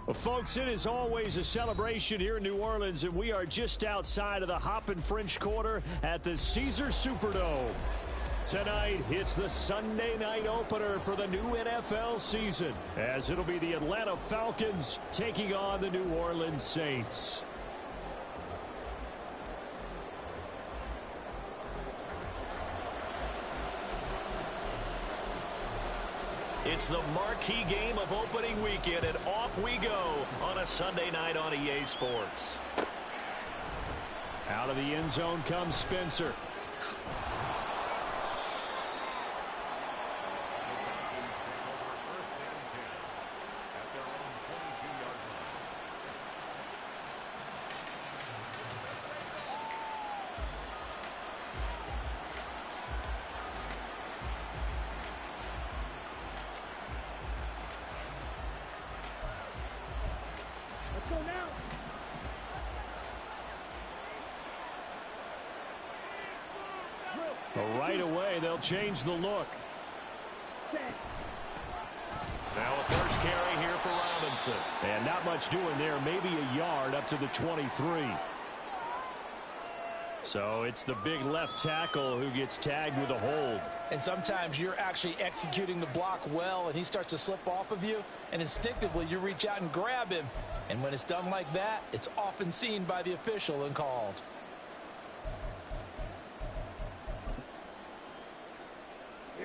Well, folks, it is always a celebration here in New Orleans, and we are just outside of the Hoppin' French Quarter at the Caesars Superdome. Tonight, it's the Sunday night opener for the new NFL season, as it'll be the Atlanta Falcons taking on the New Orleans Saints. It's the marquee game of opening weekend, and off we go on a Sunday night on EA Sports. Out of the end zone comes Spencer. Right away, they'll change the look. Now a first carry here for Robinson. And not much doing there, maybe a yard up to the 23. So it's the big left tackle who gets tagged with a hold. And sometimes you're actually executing the block well, and he starts to slip off of you, and instinctively you reach out and grab him. And when it's done like that, it's often seen by the official and called.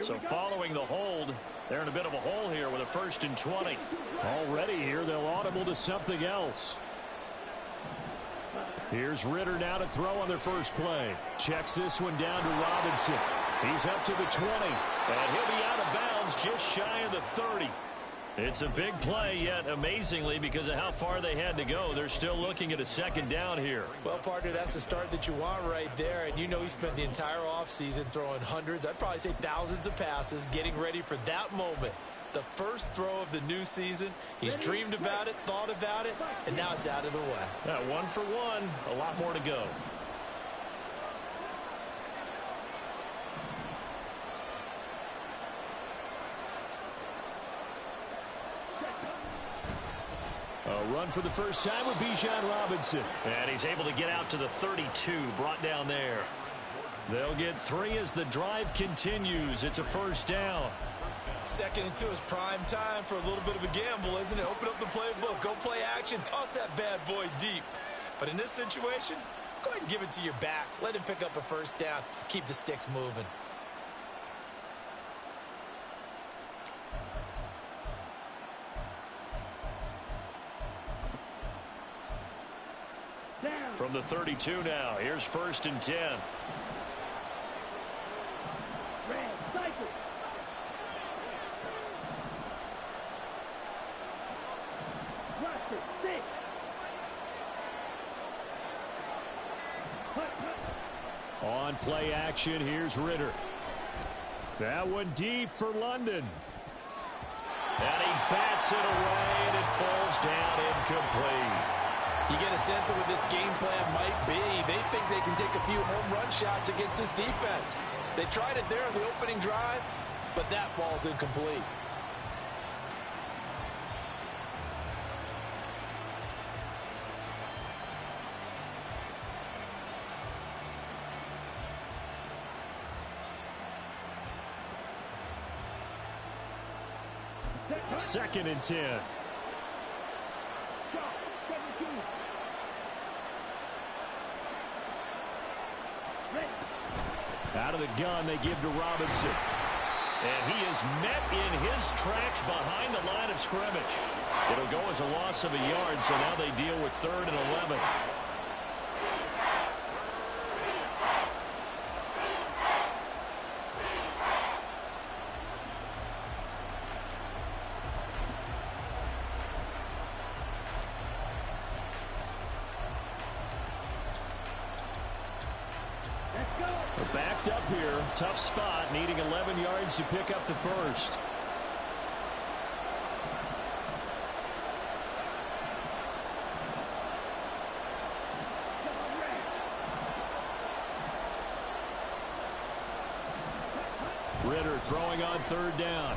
So following the hold, they're in a bit of a hole here with a 1st and 20. Already here, they'll audible to something else. Here's Ritter now to throw on their first play. Checks this one down to Robinson. He's up to the 20. And he'll be out of bounds just shy of the 30. It's a big play, yet amazingly, because of how far they had to go, they're still looking at a 2nd down here. Well, partner, that's the start that you want right there. And you know he spent the entire offseason throwing hundreds, I'd probably say thousands of passes, getting ready for that moment. The first throw of the new season. He's dreamed about it, thought about it, and now it's out of the way. Yeah, 1 for 1, a lot more to go. A run for the first time with Bijan Robinson. And he's able to get out to the 32, brought down there. They'll get 3 as the drive continues. It's a 1st down. 2nd and 2 is prime time for a little bit of a gamble, isn't it? Open up the playbook, go play action, toss that bad boy deep. But in this situation, go ahead and give it to your back. Let him pick up a 1st down. Keep the sticks moving. From the 32 now, here's 1st and 10. On play action, here's Ritter. That one deep for London. And he bats it away, and it falls down incomplete. You get a sense of what this game plan might be. They think they can take a few home run shots against this defense. They tried it there on the opening drive, but that falls incomplete. Second and 10. Out of the gun, they give to Robinson. And he is met in his tracks behind the line of scrimmage. It'll go as a loss of a yard, so now they deal with 3rd and 11. Backed up here, tough spot, needing 11 yards to pick up the 1st. Ritter throwing on 3rd down.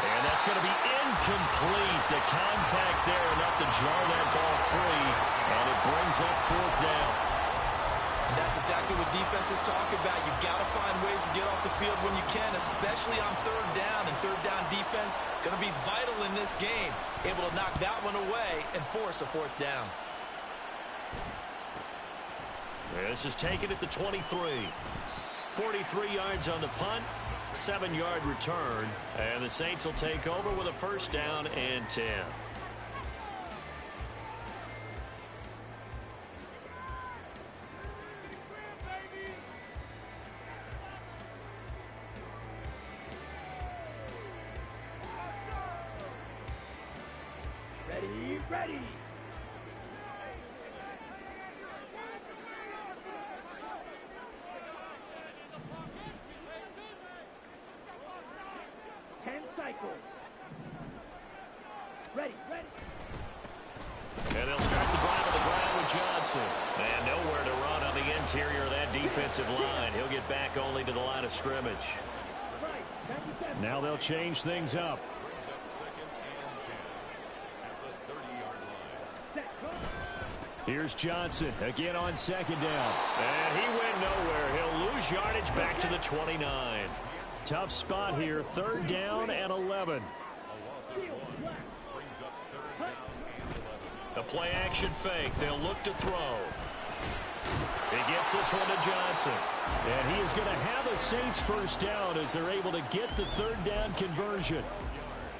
And that's It's going to be incomplete. The contact there enough to jar that ball free, and it brings up fourth down. And that's exactly what defenses talk about. You've got to find ways to get off the field when you can, especially on third down. And third down defense going to be vital in this game. Able to knock that one away and force a fourth down. This is taken at the 23. 43 yards on the punt, 7-yard return, and the Saints will take over with a first down and 10. Ready. 10 cycles. Ready. And they'll start the drive on the ground with Johnson. And nowhere to run on the interior of that defensive line. He'll get back only to the line of scrimmage. Now they'll change things up. Here's Johnson again on second down. And he went nowhere. He'll lose yardage back to the 29. Tough spot here. Third down and 11. The play action fake. They'll look to throw. He gets this one to Johnson. And he is going to have a Saints first down as they're able to get the third down conversion.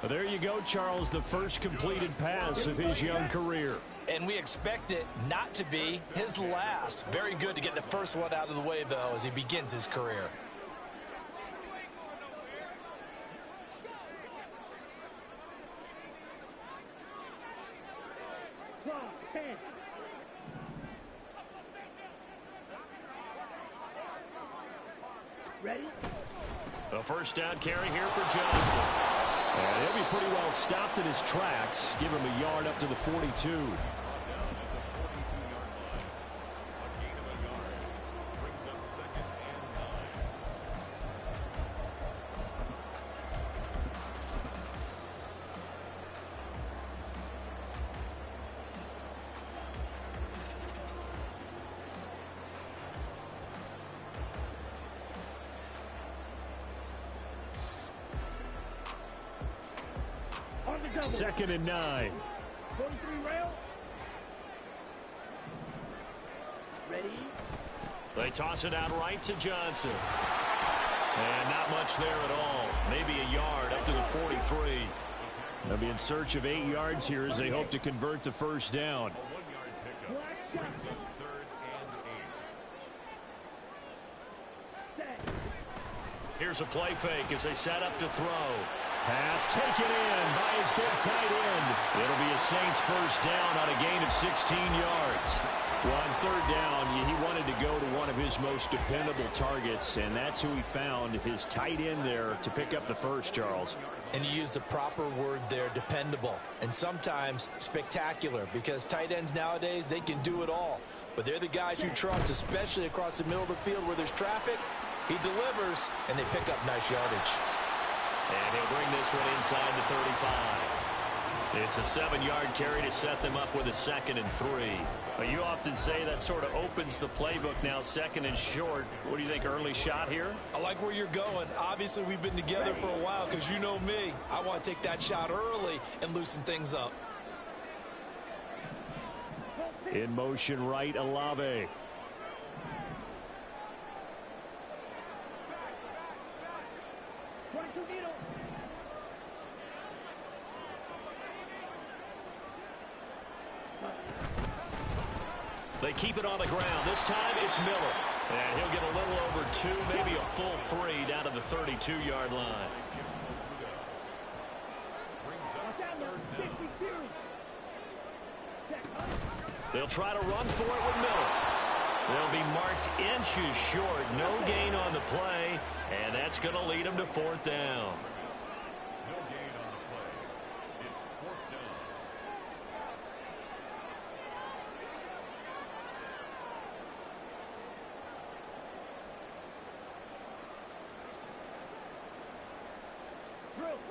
Well, there you go, Charles, the first completed pass of his young career. And we expect it not to be his last. Very good to get the first one out of the way, though, as he begins his career. Ready? A first down carry here for Johnson. And he'll be pretty well stopped in his tracks. Give him a yard up to the 42. Second and 9. 43 rail. Ready? They toss it out right to Johnson. And not much there at all. Maybe a yard up to the 43. They'll be in search of 8 yards here as they hope to convert the first down. Here's a play fake as they set up to throw. Pass taken in by his big tight end. It'll be a Saints first down on a gain of 16 yards. Well, on third down, he wanted to go to one of his most dependable targets, and that's who he found, his tight end there, to pick up the first, Charles. And you use the proper word there, dependable, and sometimes spectacular, because tight ends nowadays, they can do it all. But they're the guys you trust, especially across the middle of the field where there's traffic. He delivers, and they pick up nice yardage. And he'll bring this one inside the 35. It's a 7-yard carry to set them up with a 2nd and 3. You often say that sort of opens the playbook now, 2nd and short. What do you think, early shot here? I like where you're going. Obviously, we've been together for a while because you know me. I want to take that shot early and loosen things up. In motion right, Olave. They keep it on the ground. This time it's Miller. And he'll get a little over 2, maybe a full 3 down to the 32-yard line. They'll try to run for it with Miller. They'll be marked inches short. No gain on the play. And that's going to lead them to 4th down.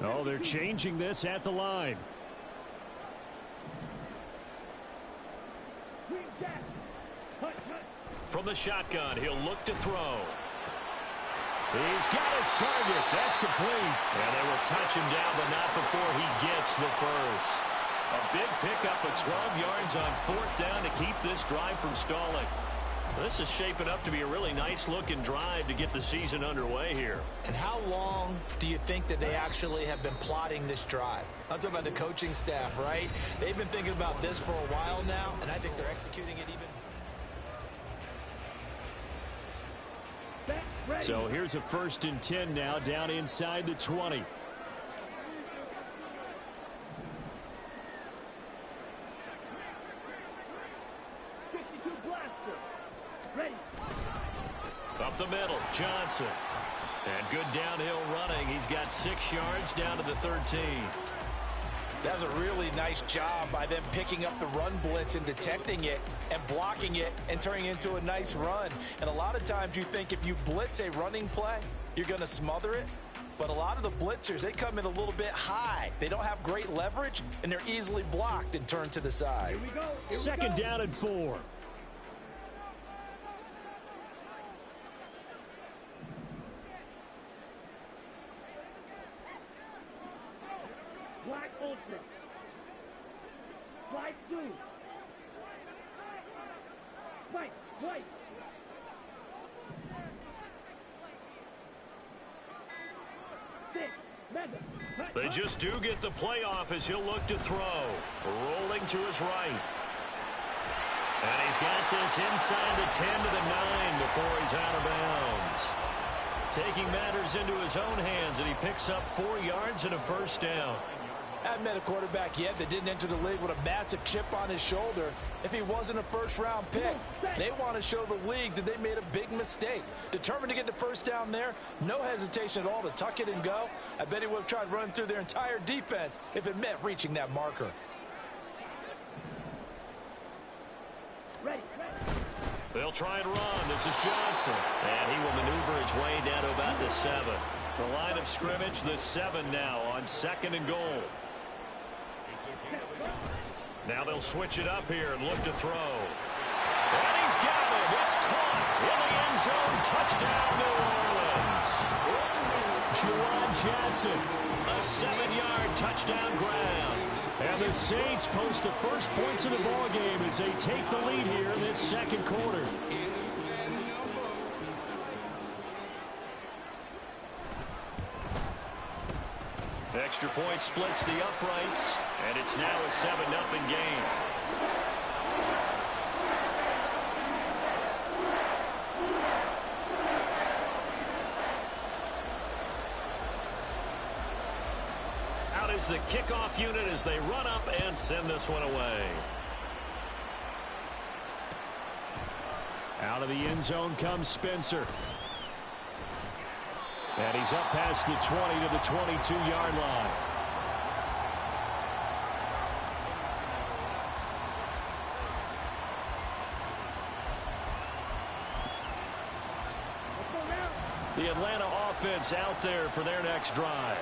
Oh, So they're changing this at the line. From the shotgun, he'll look to throw. He's got his target. That's complete. And they will touch him down, but not before he gets the first. A big pickup of 12 yards on fourth down to keep this drive from stalling. This is shaping up to be a really nice-looking drive to get the season underway here. And how long do you think that they actually have been plotting this drive? I'm talking about the coaching staff, right? They've been thinking about this for a while now, and I think they're executing it even. So here's a 1st and 10 now, down inside the 20. Up the middle, Johnson. And good downhill running. He's got 6 yards down to the 13. That's a really nice job by them picking up the run blitz and detecting it and blocking it and turning it into a nice run. And a lot of times you think if you blitz a running play, you're going to smother it. But a lot of the blitzers, they come in a little bit high. They don't have great leverage, and they're easily blocked and turned to the side. Here we go. Second down and 4. Black Ultra. Slide through. White, white. Six, mega. They just do get the playoff as he'll look to throw. Rolling to his right. And he's got this inside the 10 to the 9 before he's out of bounds. Taking matters into his own hands, and he picks up 4 yards and a first down. I haven't met a quarterback yet that didn't enter the league with a massive chip on his shoulder if he wasn't a first-round pick. They want to show the league that they made a big mistake. Determined to get the first down there, no hesitation at all to tuck it and go. I bet he would have tried running through their entire defense if it meant reaching that marker. Ready, ready. They'll try and run. This is Johnson. And he will maneuver his way down to about the 7. The line of scrimmage, the 7 now on 2nd and goal. Now they'll switch it up here and look to throw. And he's got it. It's caught in the end zone. Touchdown, New Orleans. Juwan Johnson, a 7-yard touchdown grab. And the Saints post the first points of the ball game as they take the lead here in this second quarter. Extra point splits the uprights, and it's now a 7-0 game. Out is the kickoff unit as they run up and send this one away. Out of the end zone comes Spencer. And he's up past the 20 to the 22-yard line. The Atlanta offense out there for their next drive.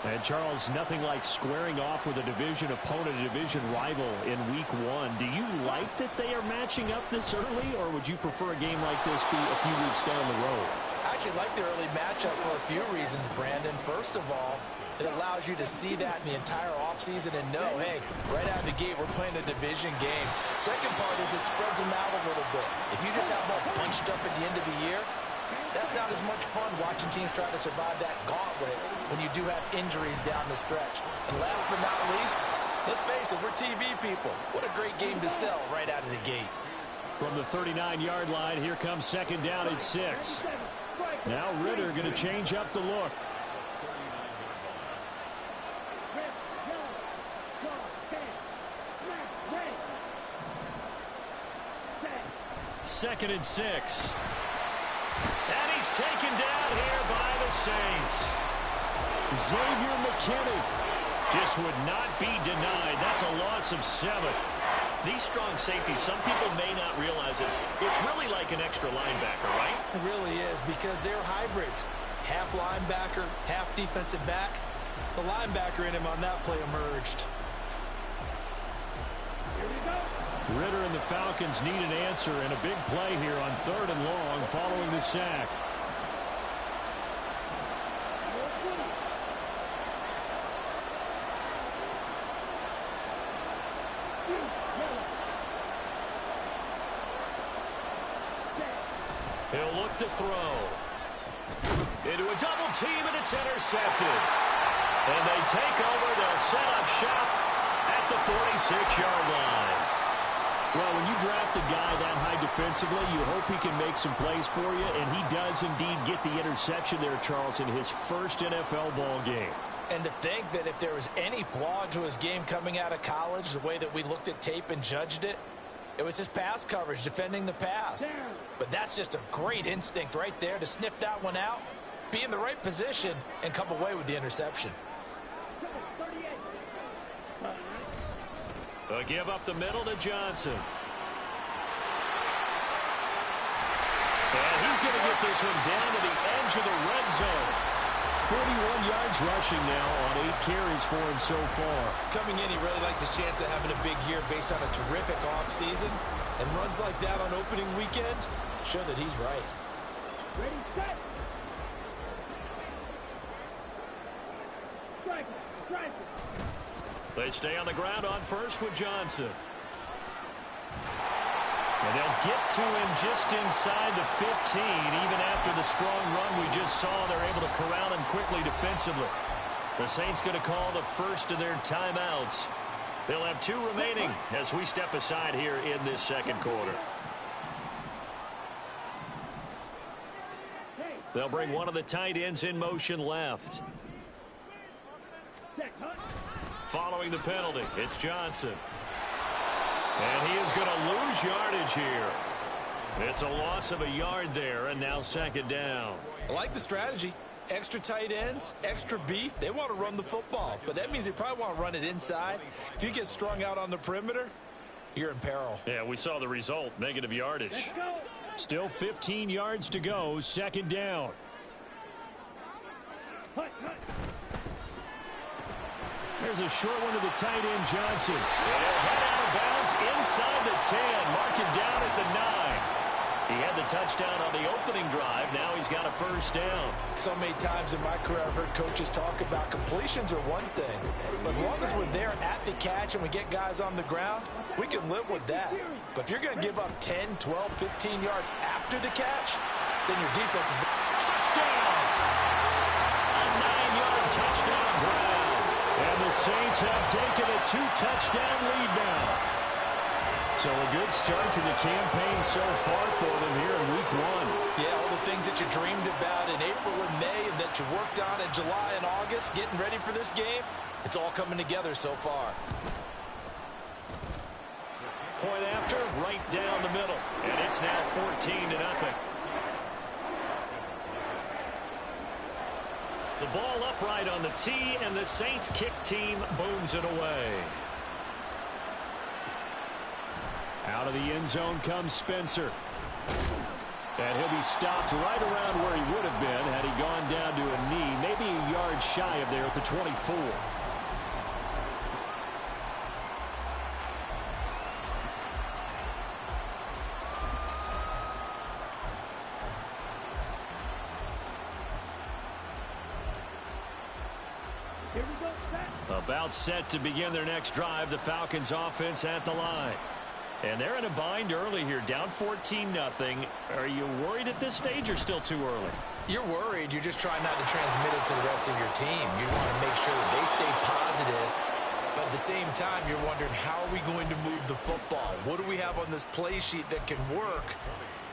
And, Charles, nothing like squaring off with a division opponent, a division rival in Week 1. Do you like that they are matching up this early, or would you prefer a game like this be a few weeks down the road? I actually like the early matchup for a few reasons, Brandon. First of all, it allows you to see that in the entire offseason and know, hey, right out of the gate, we're playing a division game. Second part is it spreads them out a little bit. If you just have them all bunched up at the end of the year, that's not as much fun watching teams try to survive that gauntlet when you do have injuries down the stretch. And last but not least, let's face it, we're TV people. What a great game to sell right out of the gate. From the 39-yard line, here comes second down at 6. Now Ritter going to change up the look. Second and 6. And he's taken down here by the Saints. Xavier McKinney just would not be denied. That's a loss of 7. These strong safeties, some people may not realize it. It's really like an extra linebacker, right? It really is, because they're hybrids. Half linebacker, half defensive back. The linebacker in him on that play emerged. Here we go. Ritter and the Falcons need an answer and a big play here on 3rd and long following the sack. He'll look to throw. Into a double team, and it's intercepted. And they take over. They'll set up shop at the 46-yard line. Well, when you draft a guy that high defensively, you hope he can make some plays for you, and he does indeed get the interception there, Charles, in his first NFL ball game. And to think that if there was any flaw to his game coming out of college, the way that we looked at tape and judged it, it was his pass coverage, defending the pass. But that's just a great instinct right there to sniff that one out, be in the right position, and come away with the interception. A give up the middle to Johnson. And he's going to get this one down to the edge of the red zone. 41 yards rushing now on 8 carries for him so far. Coming in, he really liked his chance of having a big year based on a terrific offseason. And runs like that on opening weekend show that he's right. Ready, set. Strike it, strike it. They stay on the ground on first with Johnson. And they'll get to him just inside the 15. Even after the strong run we just saw, they're able to corral him quickly defensively. The Saints going to call the first of their timeouts. They'll have 2 remaining as we step aside here in this second quarter. They'll bring one of the tight ends in motion left. Following the penalty, it's Johnson. And he is going to lose yardage here. It's a loss of a yard there, and now second down. I like the strategy. Extra tight ends, extra beef. They want to run the football, but that means they probably want to run it inside. If you get strung out on the perimeter, you're in peril. Yeah, we saw the result, negative yardage. Still 15 yards to go, second down. There's a short one to the tight end, Johnson. And head out of bounds inside the 10. Mark him down at the 9. He had the touchdown on the opening drive. Now he's got a first down. So many times in my career I've heard coaches talk about completions are one thing. But as long as we're there at the catch and we get guys on the ground, we can live with that. But if you're going to give up 10, 12, 15 yards after the catch, then your defense is touchdown. A 9-yard touchdown grab. And the Saints have taken a 2-touchdown lead now. So a good start to the campaign so far for them here in week 1. Yeah, all the things that you dreamed about in April and May and that you worked on in July and August, getting ready for this game, it's all coming together so far. Point after, right down the middle. And it's now 14-0. The ball upright on the tee, and the Saints kick team booms it away. Out of the end zone comes Spencer. And he'll be stopped right around where he would have been had he gone down to a knee, maybe a yard shy of there at the 24. About set to begin their next drive. The Falcons offense at the line. And they're in a bind early here, down 14-0. Are you worried at this stage or still too early? You're worried. You're just trying not to transmit it to the rest of your team. You want to make sure that they stay positive. But at the same time, you're wondering, how are we going to move the football? What do we have on this play sheet that can work?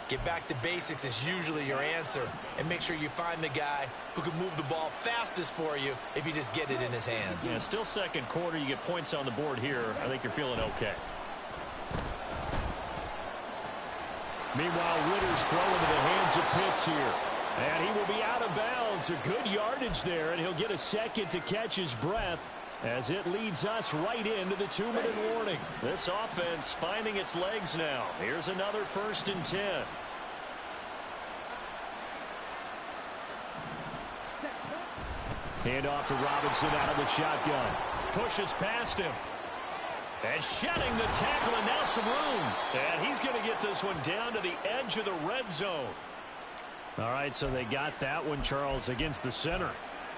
Get back to basics is usually your answer. And make sure you find the guy who can move the ball fastest for you if you just get it in his hands. Yeah, still second quarter. You get points on the board here. I think you're feeling okay. Meanwhile, Ritter's throwing to the hands of Pitts here. And he will be out of bounds. A good yardage there, and he'll get a second to catch his breath as it leads us right into the 2-minute warning. This offense finding its legs now. Here's another 1st and 10. Hand off to Robinson out of the shotgun. Pushes past him. And shedding the tackle, and now some room. And he's going to get this one down to the edge of the red zone. All right, so they got that one, Charles, against the center.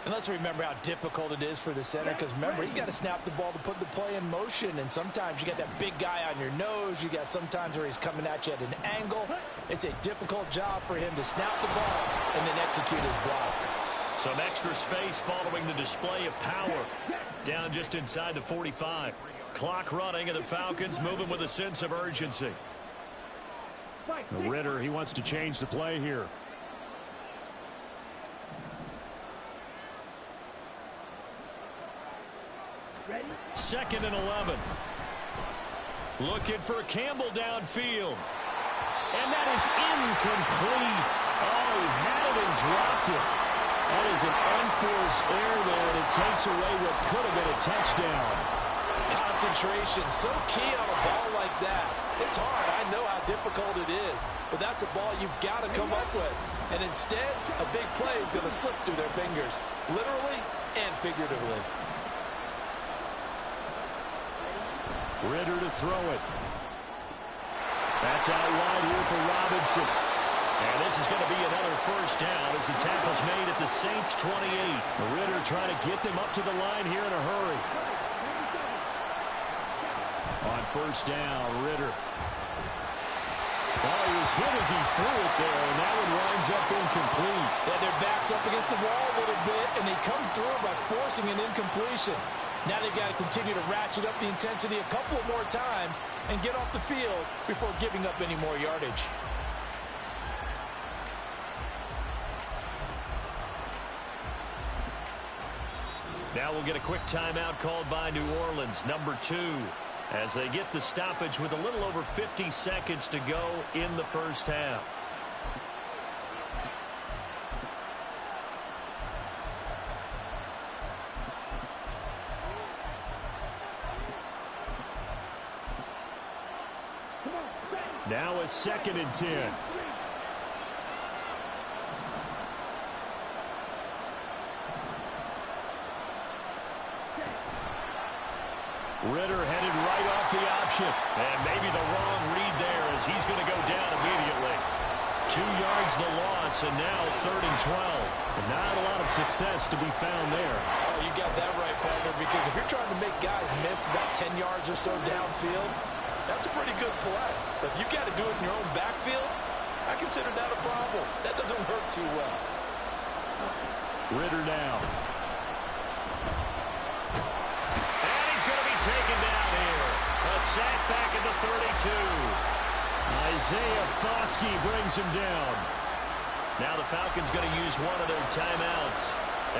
And let's remember how difficult it is for the center, because remember, he's got to snap the ball to put the play in motion, and sometimes you got that big guy on your nose. You got sometimes where he's coming at you at an angle. It's a difficult job for him to snap the ball and then execute his block. Some extra space following the display of power. Down just inside the 45. Clock running, and the Falcons moving with a sense of urgency. Ritter, he wants to change the play here. Second and 11. Looking for Campbell downfield. And that is incomplete. Oh, he had it and dropped it. That is an unforced error there, and it takes away what could have been a touchdown. Concentration, so key on a ball like that. It's hard. I know how difficult it is, but that's a ball you've got to come up with. And instead, a big play is going to slip through their fingers, literally and figuratively. Ritter to throw it. That's out wide here for Robinson. And this is going to be another first down as the tackle's made at the Saints' 28. Ritter trying to get them up to the line here in a hurry. On first down, Ritter. Oh, he was hit as he threw it there, and that one winds up incomplete. Yeah, their back's up against the wall a little bit, and they come through by forcing an incompletion. Now they've got to continue to ratchet up the intensity a couple of more times and get off the field before giving up any more yardage. Now we'll get a quick timeout called by New Orleans, number 2, as they get the stoppage with a little over 50 seconds to go in the first half. Now a 2nd and 10. Ritter headed right off the option. And maybe the wrong read there as he's going to go down immediately. 2 yards the loss, and now 3rd and 12. And not a lot of success to be found there. Oh, you got that right, partner, because if you're trying to make guys miss about 10 yards or so downfield, that's a pretty good play. But if you got to do it in your own backfield, I consider that a problem. That doesn't work too well. Ritter now. And he's going to be taken down here. A sack back at the 32. Isaiah Foskey brings him down. Now the Falcons going to use one of their timeouts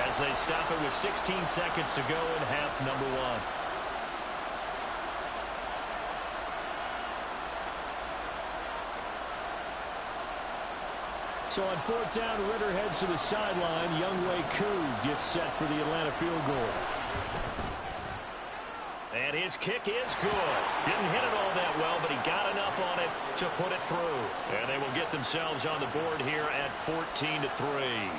as they stop it with 16 seconds to go in half number 1. So on 4th down, Ritter heads to the sideline. wk1 gets set for the Atlanta field goal. And his kick is good. Didn't hit it all that well, but he got enough on it to put it through. And they will get themselves on the board here at 14-3.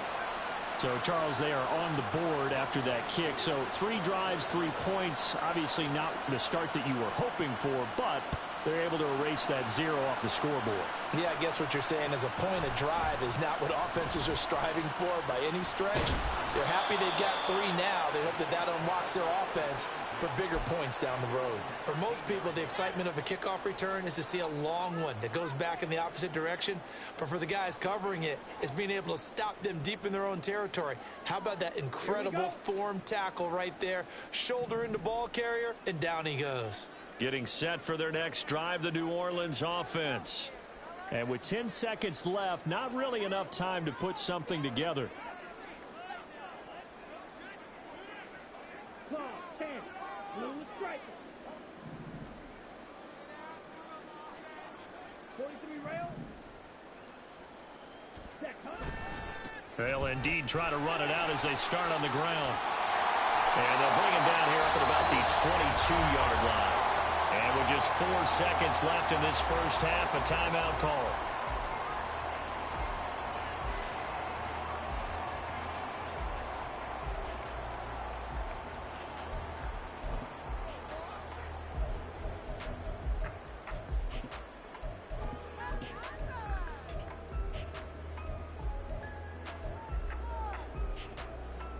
So, Charles, they are on the board after that kick. So 3 drives, 3 points. Obviously not the start that you were hoping for, but they're able to erase that 0 off the scoreboard. Yeah, I guess what you're saying is a point a drive is not what offenses are striving for by any stretch. They're happy they've got 3 now. They hope that that unlocks their offense for bigger points down the road. For most people, the excitement of a kickoff return is to see a long one that goes back in the opposite direction. But for the guys covering it, it's being able to stop them deep in their own territory. How about that incredible form tackle right there? Shoulder into ball carrier, and down he goes. Getting set for their next drive, the New Orleans offense. And with 10 seconds left, not really enough time to put something together. They'll indeed try to run it out as they start on the ground. And they'll bring him down here up at about the 22-yard line. And with just 4 seconds left in this first half, a timeout call.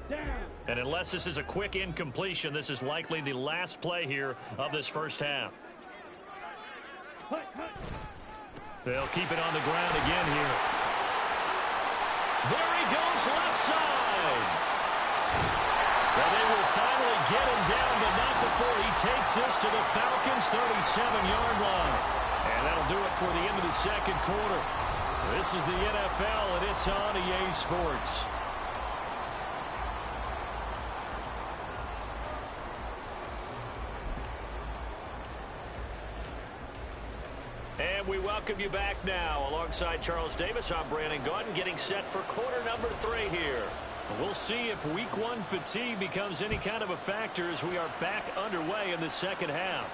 Down. And unless this is a quick incompletion, this is likely the last play here of this first half. Hut, hut. They'll keep it on the ground again here. There he goes, left side. Well, they will finally get him down, but not before he takes this to the Falcons' 37-yard line. And that'll do it for the end of the second quarter. This is the NFL, and it's on EA Sports. And we welcome you back now. Alongside Charles Davis, I'm Brandon Gaudin, getting set for quarter number 3 here. We'll see if week 1 fatigue becomes any kind of a factor as we are back underway in the second half.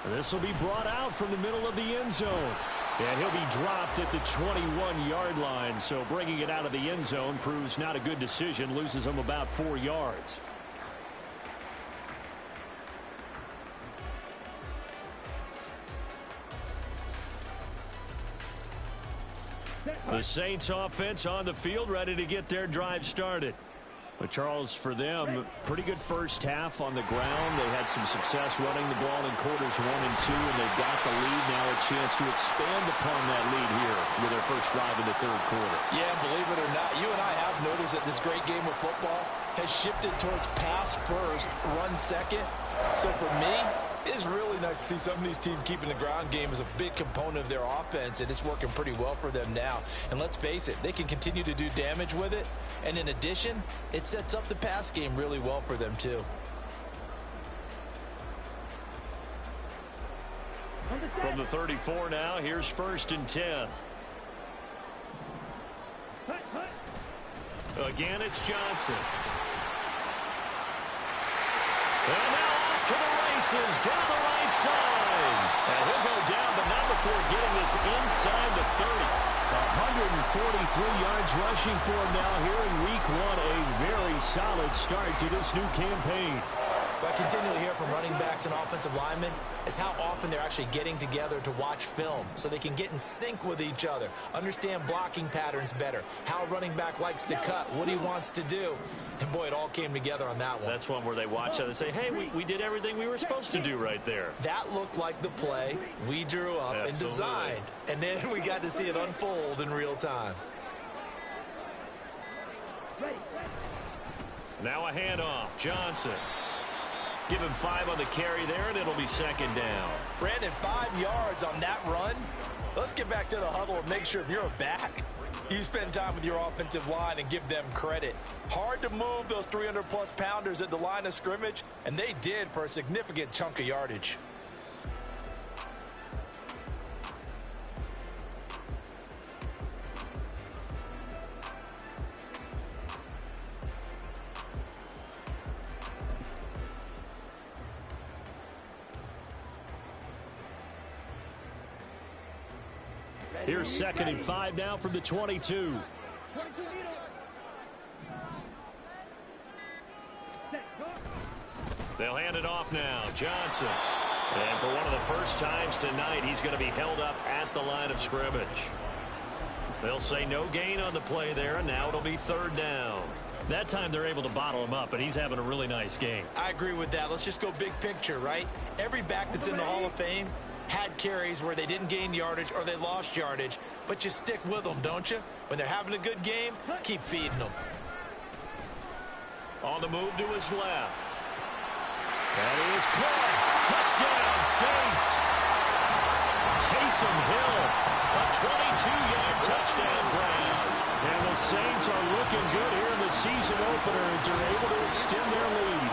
This will be brought out from the middle of the end zone. And he'll be dropped at the 21-yard line, so bringing it out of the end zone proves not a good decision, loses him about 4 yards. The Saints offense on the field, ready to get their drive started. But Charles, for them, pretty good first half on the ground. They had some success running the ball in quarters 1 and 2, and they've got the lead now, a chance to expand upon that lead here with their first drive in the third quarter. Yeah, believe it or not, you and I have noticed that this great game of football has shifted towards pass first, run second. So for me, it's really nice to see some of these teams keeping the ground game as a big component of their offense, and it's working pretty well for them now. And let's face it, they can continue to do damage with it. And in addition, it sets up the pass game really well for them too. From the 34 now, here's 1st and 10. Hut, hut. Again, it's Johnson. And now off to the races, down the right side. And he'll go down, but not before getting this inside the 30. 143 yards rushing for him now here in week 1. A very solid start to this new campaign. What I continually hear from running backs and offensive linemen is how often they're actually getting together to watch film so they can get in sync with each other, understand blocking patterns better, how a running back likes to cut, what he wants to do. And boy, it all came together on that one. That's one where they watch it and say, hey, we did everything we were supposed to do right there. That looked like the play we drew up and designed. And then we got to see it unfold in real time. Now a handoff. Johnson. Give him 5 on the carry there, and it'll be 2nd down. Brandon, 5 yards on that run. Let's get back to the huddle and make sure if you're a back, you spend time with your offensive line and give them credit. Hard to move those 300-plus pounders at the line of scrimmage, and they did for a significant chunk of yardage. Here's 2nd and 5 now from the 22. They'll hand it off now. Johnson. And for one of the first times tonight, he's going to be held up at the line of scrimmage. They'll say no gain on the play there, and now it'll be 3rd down. That time they're able to bottle him up, and he's having a really nice game. I agree with that. Let's just go big picture, right? Every back that's in the Hall of Fame had carries where they didn't gain yardage or they lost yardage, but you stick with them, don't you? When they're having a good game, keep feeding them. On the move to his left. That is caught. Touchdown, Saints. Taysom Hill, a 22-yard touchdown grab. And the Saints are looking good here in the season opener as they're able to extend their lead.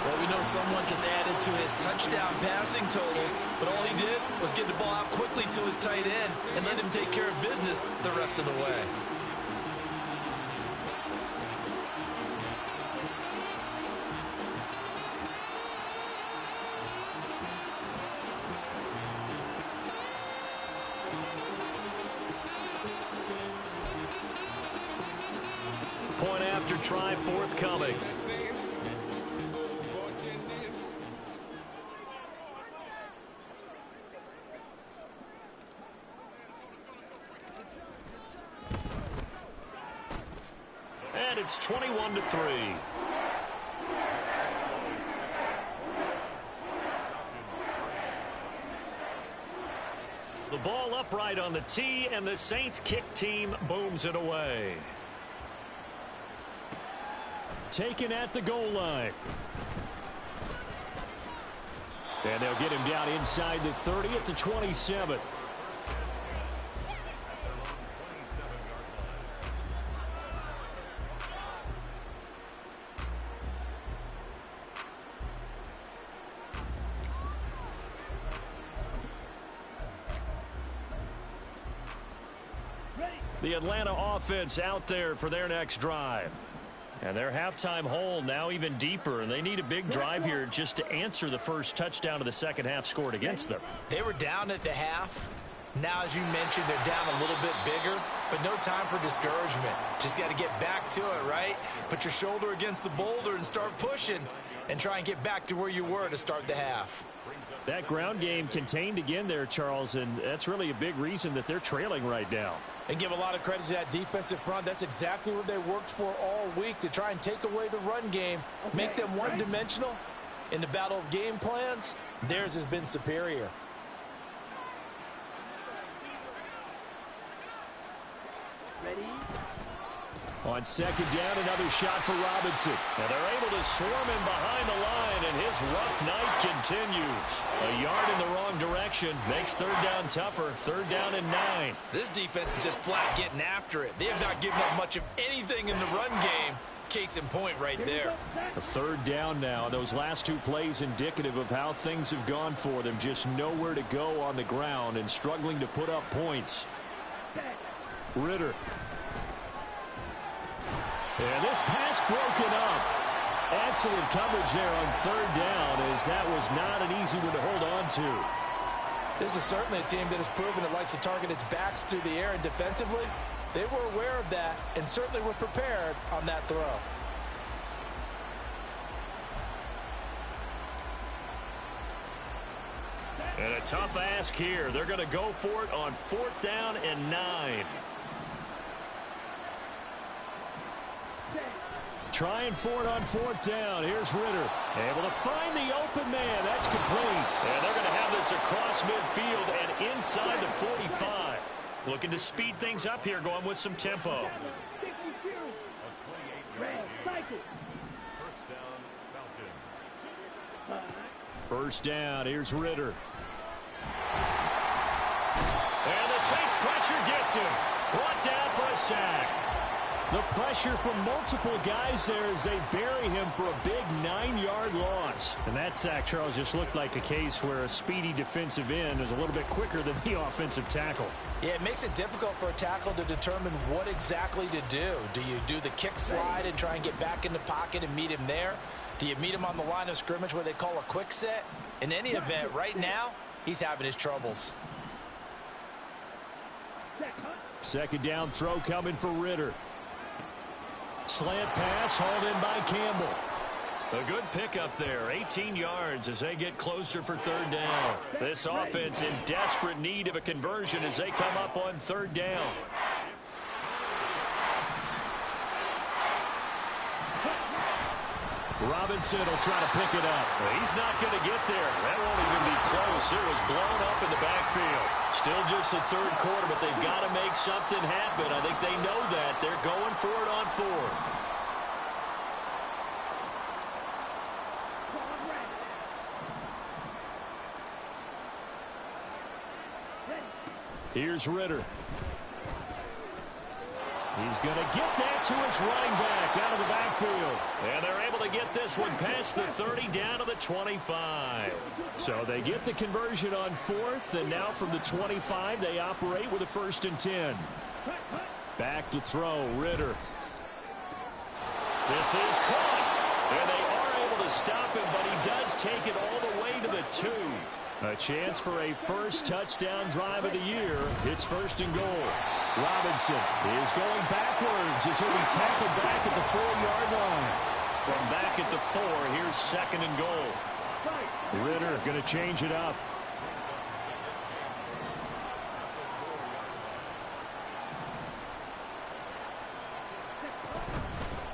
Well, we know someone just added to his touchdown passing total, but all he did was get the ball out quickly to his tight end and let him take care of business the rest of the way. Point after try forthcoming. It's 21-3. The ball upright on the tee, and the Saints kick team booms it away. Taken at the goal line. And they'll get him down inside the 30 at the 27. The Atlanta offense out there for their next drive. And their halftime hole now even deeper, and they need a big drive here just to answer the first touchdown of the second half scored against them. They were down at the half. Now, as you mentioned, they're down a little bit bigger, but no time for discouragement. Just got to get back to it, right? Put your shoulder against the boulder and start pushing and try and get back to where you were to start the half. That ground game contained again there, Charles, and that's really a big reason that they're trailing right now. And give a lot of credit to that defensive front. That's exactly what they worked for all week, to try and take away the run game, make them one-dimensional. In the battle of game plans, theirs has been superior. Ready? On second down, another shot for Robinson. And they're able to swarm him behind the line, and his rough night continues. A yard in the wrong direction makes third down tougher. Third down and 9. This defense is just flat getting after it. They have not given up much of anything in the run game. Case in point right there. A third down now. Those last two plays indicative of how things have gone for them. Just nowhere to go on the ground and struggling to put up points. Ritter. And this pass broken up. Excellent coverage there on third down, as that was not an easy one to hold on to. This is certainly a team that has proven it likes to target its backs through the air, and defensively, they were aware of that and certainly were prepared on that throw. And a tough ask here. They're going to go for it on fourth down and 9. Trying for it on fourth down. Here's Ritter. Able to find the open man. That's complete. And they're going to have this across midfield and inside the 45. Looking to speed things up here, going with some tempo. First down. Here's Ritter. And the Saints pressure gets him. Brought down for a sack. The pressure from multiple guys there as they bury him for a big 9-yard loss. And that sack, Charles, just looked like a case where a speedy defensive end is a little bit quicker than the offensive tackle. Yeah, it makes it difficult for a tackle to determine what exactly to do. Do you do the kick slide and try and get back in the pocket and meet him there? Do you meet him on the line of scrimmage where they call a quick set? In any event, right now, he's having his troubles. Second down throw coming for Ritter. Slant pass hauled in by Campbell. A good pickup there, 18 yards as they get closer for third down. This offense in desperate need of a conversion as they come up on third down. Robinson will try to pick it up. He's not going to get there. That won't even be close. It was blown up in the backfield. Still just the third quarter, but they've got to make something happen. I think they know that. They're going for it on fourth. Here's Ritter. He's going to get that to his running back out of the backfield. And they're able to get this one past the 30 down to the 25. So they get the conversion on fourth, and now from the 25 they operate with a first and 10. Back to throw, Ritter. This is caught. And they are able to stop him, but he does take it all the way to the 2. A chance for a first touchdown drive of the year. It's first and goal. Robinson is going backwards as he'll be tackled back at the 4-yard line. From back at the 4, here's second and goal. Ritter going to change it up.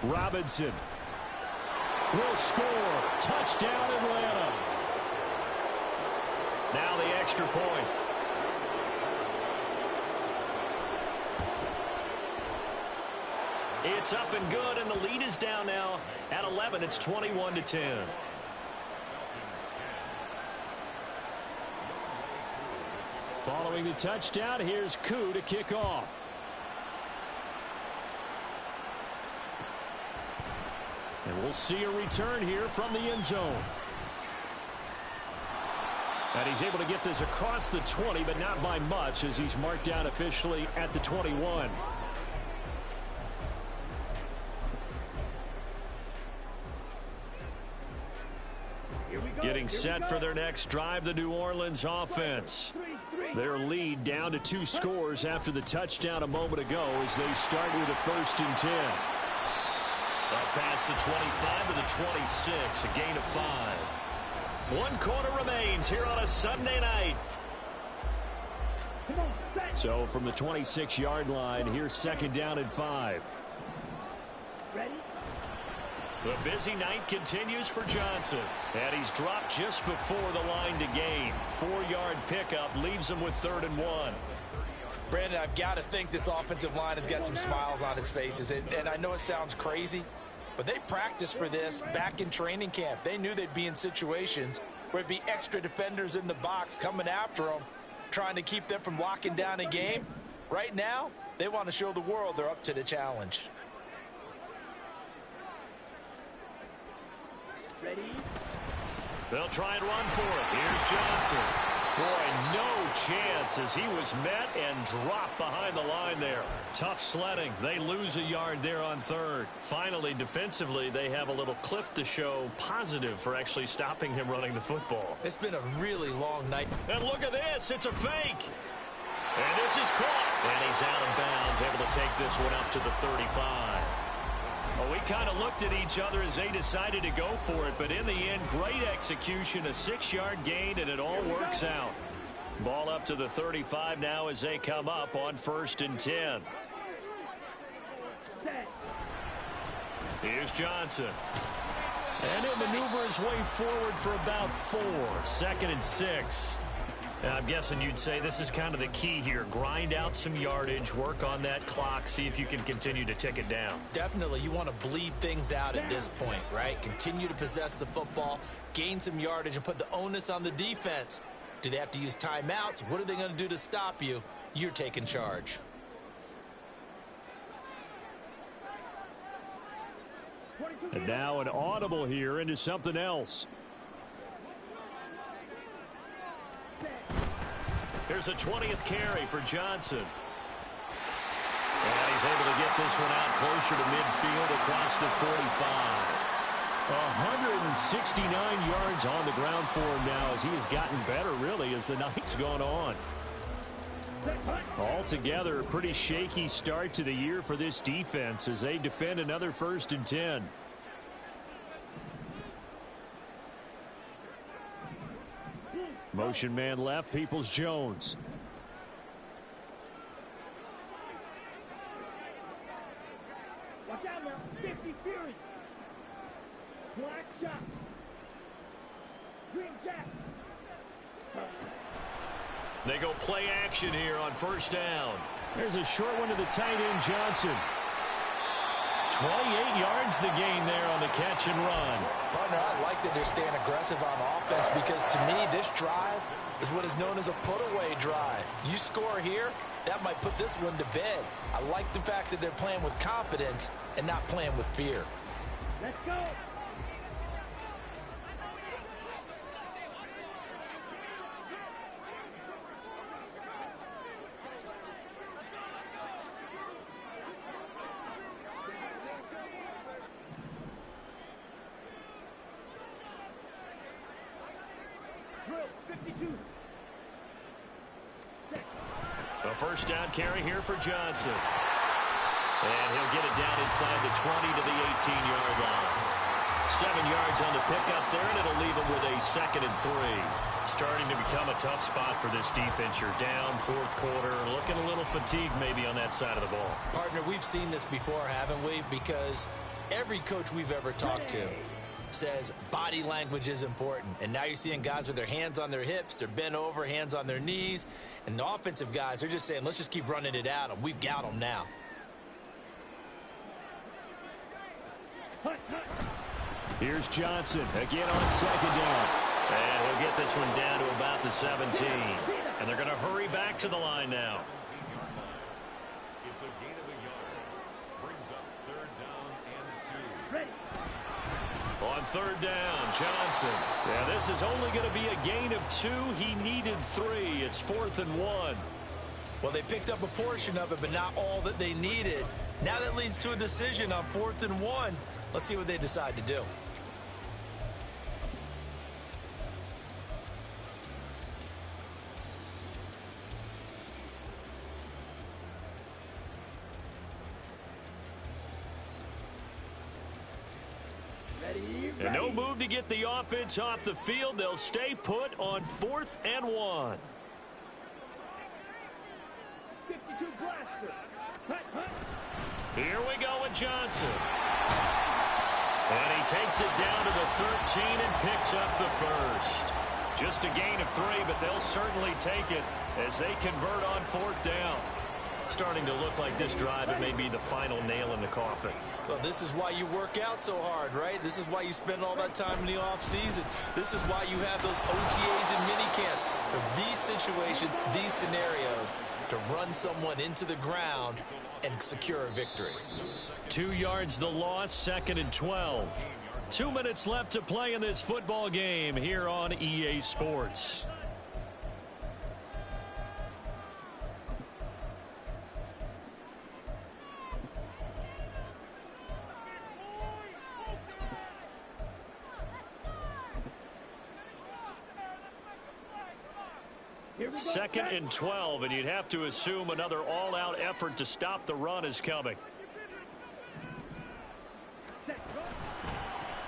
Robinson will score. Touchdown, Atlanta. Now the extra point. It's up and good, and the lead is down now at 11. It's 21-10. Following the touchdown, here's Koo to kick off. And we'll see a return here from the end zone. And he's able to get this across the 20, but not by much, as he's marked down officially at the 21. Getting set for their next drive, the New Orleans offense. Their lead down to 2 scores after the touchdown a moment ago as they start with a 1st and 10. Up past the 25 to the 26, a gain of 5. 1 quarter remains here on a Sunday night. So from the 26-yard line, here's 2nd down and 5. Ready? The busy night continues for Johnson. And he's dropped just before the line to gain. 4-yard pickup leaves him with 3rd and 1. Brandon, I've got to think this offensive line has got some smiles on its faces. And I know it sounds crazy, but they practiced for this back in training camp. They knew they'd be in situations where it'd be extra defenders in the box coming after them, trying to keep them from locking down a game. Right now, they want to show the world they're up to the challenge. Ready? They'll try and run for it. Here's Johnson. Boy, no chance as he was met and dropped behind the line there. Tough sledding. They lose a yard there on 3rd. Finally, defensively, they have a little clip to show positive for actually stopping him running the football. It's been a really long night. And look at this. It's a fake. And this is caught. And he's out of bounds, able to take this one up to the 35. Well, we kind of looked at each other as they decided to go for it, but in the end, great execution, a 6-yard gain, and it all works out. Ball up to the 35 now as they come up on 1st and 10. Here's Johnson. And he'll maneuver his way forward for about 4. 2nd and 6. I'm guessing you'd say this is kind of the key here. Grind out some yardage, work on that clock, see if you can continue to tick it down. Definitely, you want to bleed things out at this point, right? Continue to possess the football, gain some yardage, and put the onus on the defense. Do they have to use timeouts? What are they going to do to stop you? You're taking charge. And now an audible here into something else. Here's a 20th carry for Johnson. And he's able to get this one out closer to midfield across the 45. 169 yards on the ground for him now as he has gotten better, really, as the night's gone on. Altogether, a pretty shaky start to the year for this defense as they defend another 1st and 10. Motion man left, Peoples-Jones. Watch out now. 50 Fury. Black shot. Green jack. They go play action here on 1st down. There's a short one to the tight end, Johnson. 28 yards the gain there on the catch and run. Partner, I like that they're staying aggressive on offense because to me, this drive is what is known as a put-away drive. You score here, that might put this one to bed. I like the fact that they're playing with confidence and not playing with fear. Let's go. A 1st down carry here for Johnson. And he'll get it down inside the 20 to the 18-yard line. 7 yards on the pickup there, and it'll leave him with a 2nd and 3. Starting to become a tough spot for this defense. You're down 4th quarter, looking a little fatigued maybe on that side of the ball. Partner, we've seen this before, haven't we? Because Every coach we've ever talked to says body language is important. And now you're seeing guys with their hands on their hips, they're bent over, hands on their knees. And the offensive guys are just saying, let's just keep running it at them. We've got them now. Here's Johnson again on second down. And he'll get this one down to about the 17. And they're going to hurry back to the line now. It's a gain of a yard. Brings up third down and 2. Ready. On third down, Johnson. Yeah, this is only going to be a gain of 2. He needed 3. It's 4th and 1. Well, they picked up a portion of it, but not all that they needed. Now that leads to a decision on 4th and 1. Let's see what they decide to do. And no move to get the offense off the field. They'll stay put on 4th and 1. 52 blaster. Hut, hut. Here we go with Johnson. And he takes it down to the 13 and picks up the first. Just a gain of 3, but they'll certainly take it as they convert on 4th down. Starting to look like this drive, it may be the final nail in the coffin. Well, this is why you work out so hard, right? This is why you spend all that time in the offseason. This is why you have those OTAs and minicamps. For these situations, these scenarios, to run someone into the ground and secure a victory. 2 yards the loss, 2nd and 12. 2 minutes left to play in this football game here on EA Sports. Second and 12, and you'd have to assume another all-out effort to stop the run is coming.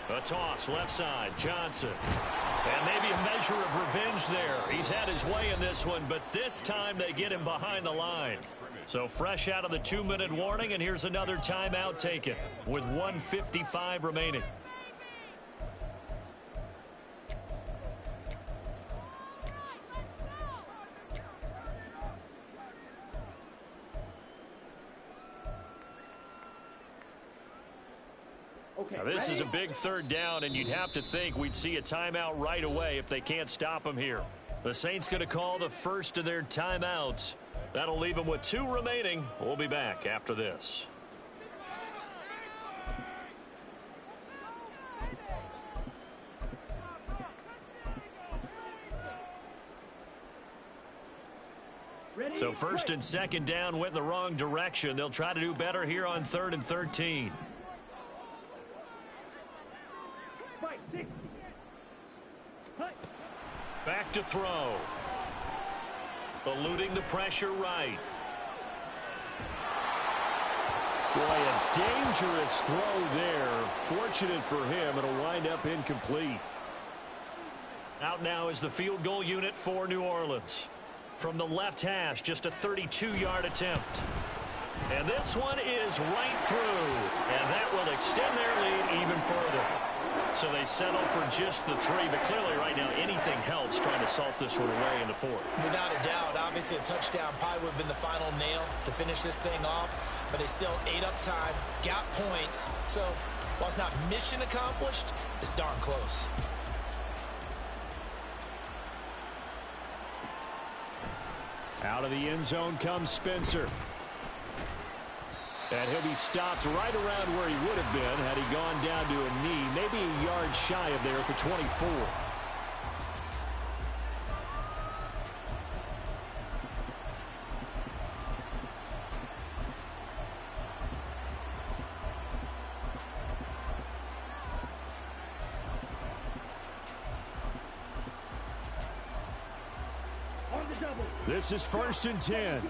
A toss, left side, Johnson. And maybe a measure of revenge there. He's had his way in this one, but this time they get him behind the line. So fresh out of the 2-minute warning, and here's another timeout taken with 1:55 remaining. Now, this is a big third down, and you'd have to think we'd see a timeout right away if they can't stop him here. The Saints going to call the first of their timeouts. That'll leave them with 2 remaining. We'll be back after this. So first and second down went in the wrong direction. They'll try to do better here on 3rd and 13. Back to throw. Eluding the pressure right. Boy, a dangerous throw there. Fortunate for him, it'll wind up incomplete. Out now is the field goal unit for New Orleans. From the left hash, just a 32-yard attempt. And this one is right through. And that will extend their lead even further. So they settle for just the 3, but clearly right now anything helps trying to salt this one away in the 4th. Without a doubt, obviously a touchdown probably would have been the final nail to finish this thing off, but they still ate up time, got points. So while it's not mission accomplished, it's darn close. Out of the end zone comes Spencer. And he'll be stopped right around where he would have been had he gone down to a knee, maybe a yard shy of there at the 24. This is 1st and 10.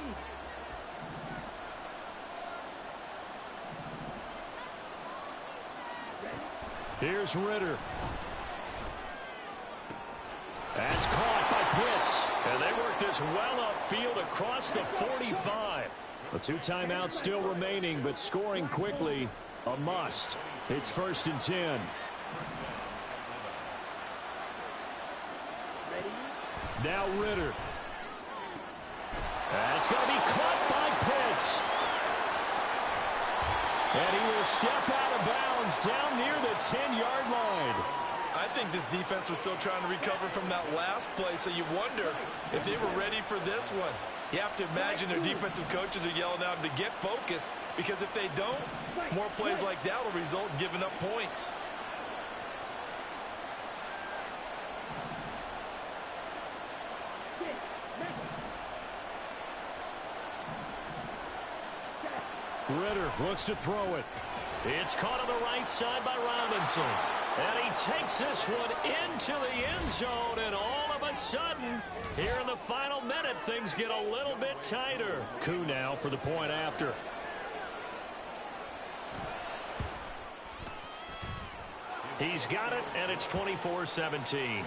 Here's Ritter. That's caught by Pitts. And they work this well upfield across the 45. The 2 timeouts still remaining, but scoring quickly. A must. It's 1st and 10. Now Ritter. That's going to be caught by Pitts. And he will step out of bounds down near the 10-yard line. I think this defense was still trying to recover from that last play, so you wonder if they were ready for this one. You have to imagine their defensive coaches are yelling at them to get focused, because if they don't, more plays like that will result in giving up points. Ritter looks to throw it. It's caught on the right side by Robinson. And he takes this one into the end zone, and all of a sudden, here in the final minute, things get a little bit tighter. Coup now for the point after. He's got it, and it's 24-17.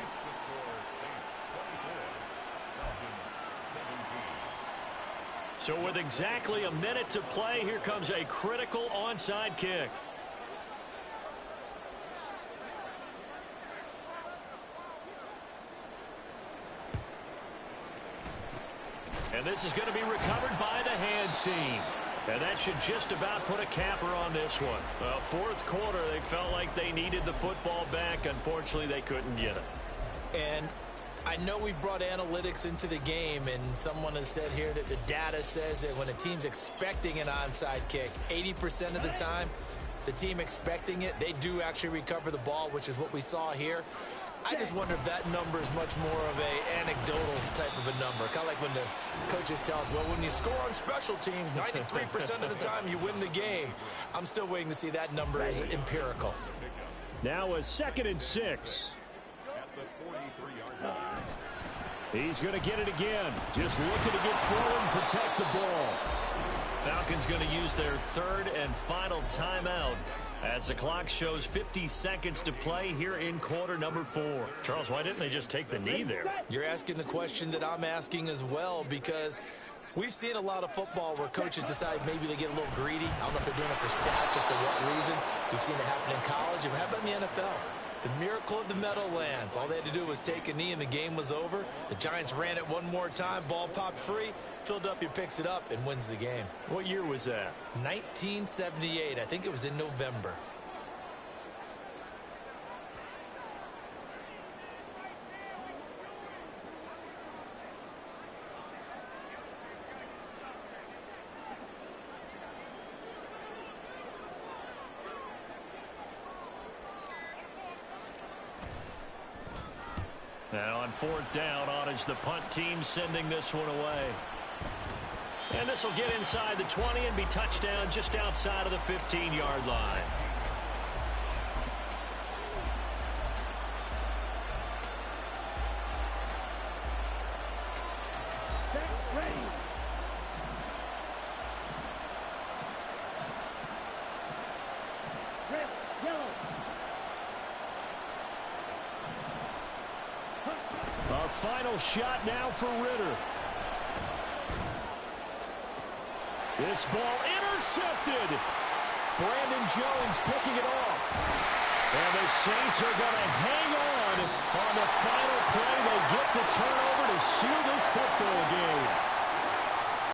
So with exactly a minute to play, here comes a critical onside kick. And this is going to be recovered by the hands team. And that should just about put a capper on this one. Well, 4th quarter, they felt like they needed the football back. Unfortunately, they couldn't get it. And I know we brought analytics into the game, and someone has said here that the data says that when a team's expecting an onside kick, 80% of the time, the team expecting it, they do actually recover the ball, which is what we saw here. I just wonder if that number is much more of a anecdotal type of a number. Kind of like when the coaches tell us, well, when you score on special teams, 93% of the time you win the game. I'm still waiting to see that number as empirical. Now a 2nd and 6. He's going to get it again. Just looking to get forward and protect the ball. Falcons going to use their 3rd and final timeout as the clock shows 50 seconds to play here in quarter number 4. Charles, why didn't they just take the knee there? You're asking the question that I'm asking as well, because we've seen a lot of football where coaches decide maybe they get a little greedy. I don't know if they're doing it for stats or for what reason. We've seen it happen in college. And how about in the NFL? The miracle of the Meadowlands. All they had to do was take a knee and the game was over. The Giants ran it one more time. Ball popped free. Philadelphia picks it up and wins the game. What year was that? 1978. I think it was in November. Now on 4th down, on is the punt team sending this one away. And this will get inside the 20 and be touchdown just outside of the 15-yard line. A final shot now for Ritter. This ball intercepted. Brandon Jones picking it off. And the Saints are going to hang on the final play. They get the turnover to seal this football game.